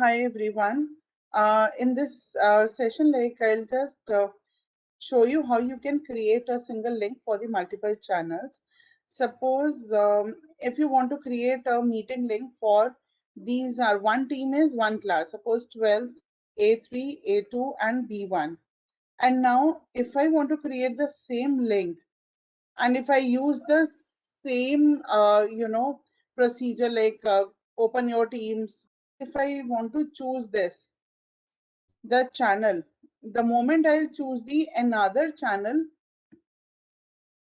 Hi everyone. In this session, I'll just show you how you can create a single link for the multiple channels. Suppose if you want to create a meeting link for these are one team is one class. Suppose 12th, A3, A2, and B1. And now, if I want to create the same link, and if I use the same procedure like open your teams, if I want to choose the channel, the moment I'll choose the another channel,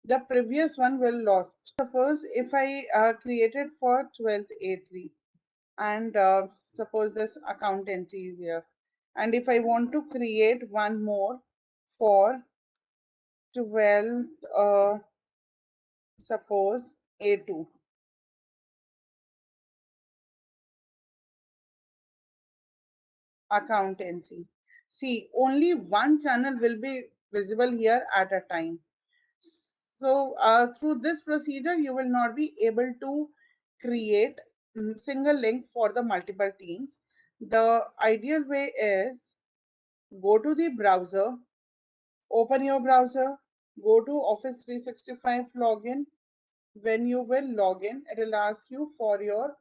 the previous one will lost. Suppose if I created for 12th A3, and suppose this accountancy is here, and if I want to create one more for 12th, suppose A2, accountancy. See, only one channel will be visible here at a time. So through this procedure, you will not be able to create single link for the multiple teams. The ideal way is go to the browser, open your browser, go to Office 365 login. When you will log in, it will ask you for your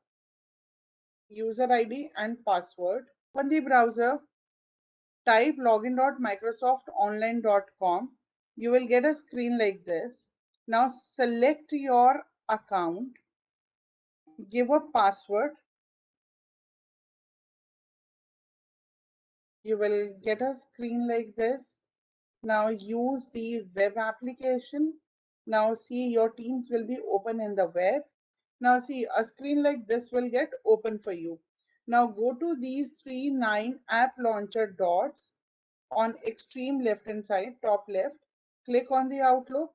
user ID and password. Open the browser, type login.microsoftonline.com. You will get a screen like this. Now select your account, give a password. You will get a screen like this. Now use the web application. Now see, your teams will be open in the web. Now see, a screen like this will get open for you. Now go to these 3 9 app launcher dots on extreme left hand side, top left. Click on the Outlook.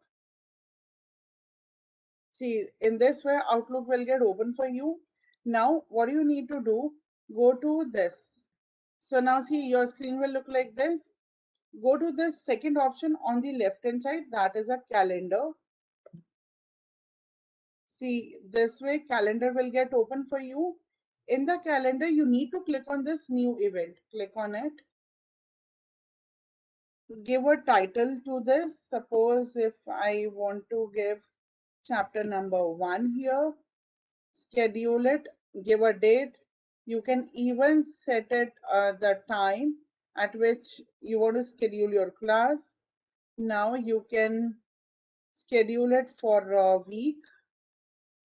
See, in this way, Outlook will get open for you. Now, what do you need to do? Go to this. So now see, your screen will look like this. Go to this second option on the left hand side, that is a calendar. See, this way calendar will get open for you. In the calendar, you need to click on this new event. Click on it. Give a title to this. Suppose if I want to give chapter number 1 here, schedule it, give a date. You can even set it the time at which you want to schedule your class. Now you can schedule it for a week,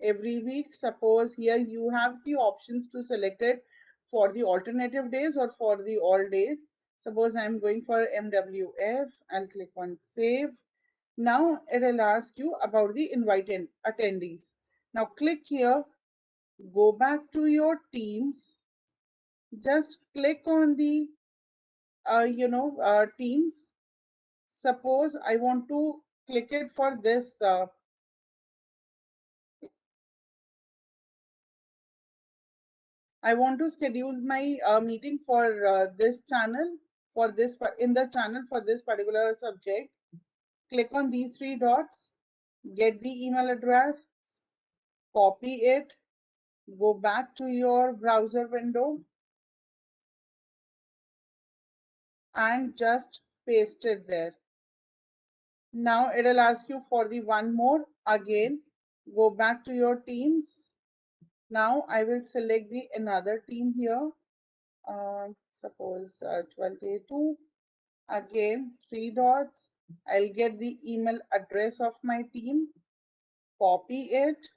every week. Suppose here you have the options to select it for the alternative days or for the all days. Suppose I'm going for MWF, I'll click on save. Now it will ask you about the invited attendees. Now click here, go back to your teams, just click on the teams. Suppose I want to click it for this I want to schedule my meeting for this channel, for this in the channel for this particular subject. Click on these 3 dots, get the email address, copy it, go back to your browser window and just paste it there. Now it will ask you for the one more. Again, go back to your teams. Now I will select the another team here. Suppose 12A2. Again, 3 dots. I'll get the email address of my team, copy it,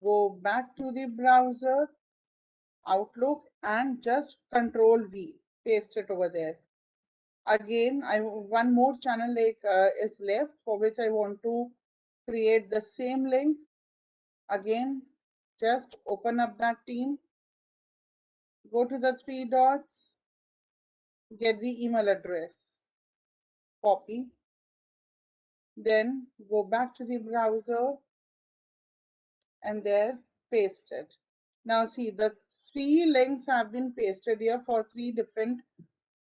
go back to the browser, Outlook, and just Control V, paste it over there. Again, one more channel like is left for which I want to create the same link. Again, just open up that team, go to the 3 dots, get the email address, copy, then go back to the browser and there paste it. Now see, the 3 links have been pasted here for 3 different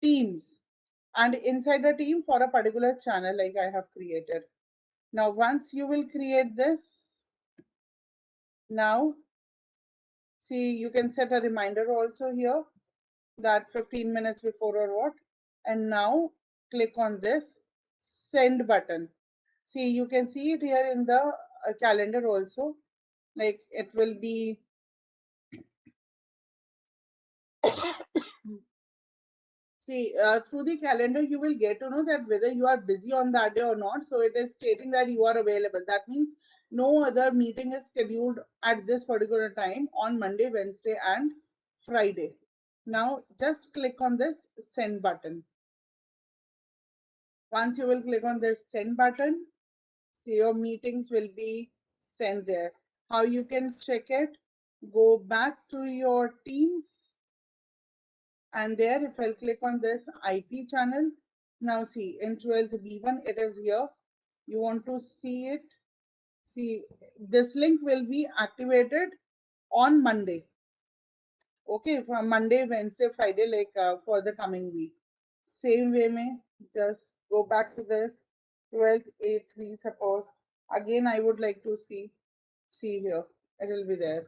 teams and inside the team for a particular channel like I have created. Now once you will create this, now see, you can set a reminder also here. that 15 minutes before or what. And now click on this send button. See, you can see it here in the calendar also. Like it will be see, through the calendar, you will get to know that whether you are busy on that day or not. So it is stating that you are available. That means no other meeting is scheduled at this particular time on Monday, Wednesday, and Friday. Now just click on this send button. Once you will click on this send button, see your meetings will be sent there. How you can check it? Go back to your Teams, and there if I'll click on this IP channel, now see in 12th B1 it is here. You want to see it, see this link will be activated on Monday. Okay, from Monday, Wednesday, Friday, like for the coming week. Same way mein, just go back to this 12th A3 suppose. Again I would like to see here, it will be there.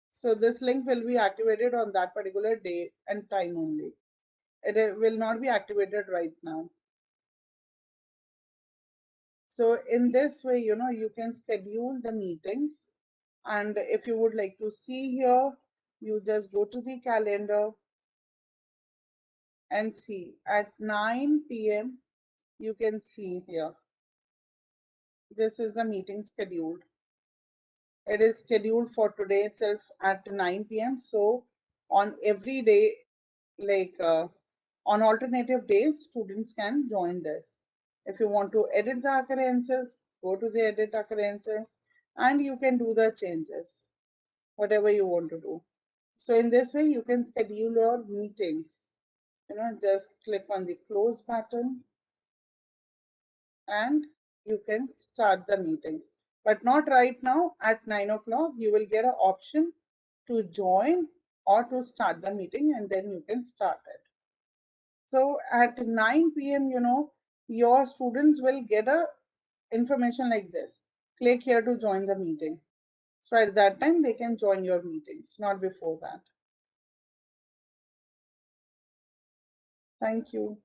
So this link will be activated on that particular day and time only. It will not be activated right now. So in this way, you can schedule the meetings. And if you would like to see here, you just go to the calendar and see at 9 p.m. You can see here. This is the meeting scheduled. It is scheduled for today itself at 9 p.m. So on every day, like on alternative days, students can join this. If you want to edit the occurrences, go to the edit occurrences and you can do the changes, whatever you want to do. So in this way, you can schedule your meetings. Just click on the close button and you can start the meetings. But not right now at 9 o'clock. You will get an option to join or to start the meeting and then you can start it. So at 9 p.m., your students will get a information like this. Click here to join the meeting. So at that time, they can join your meetings, not before that. Thank you.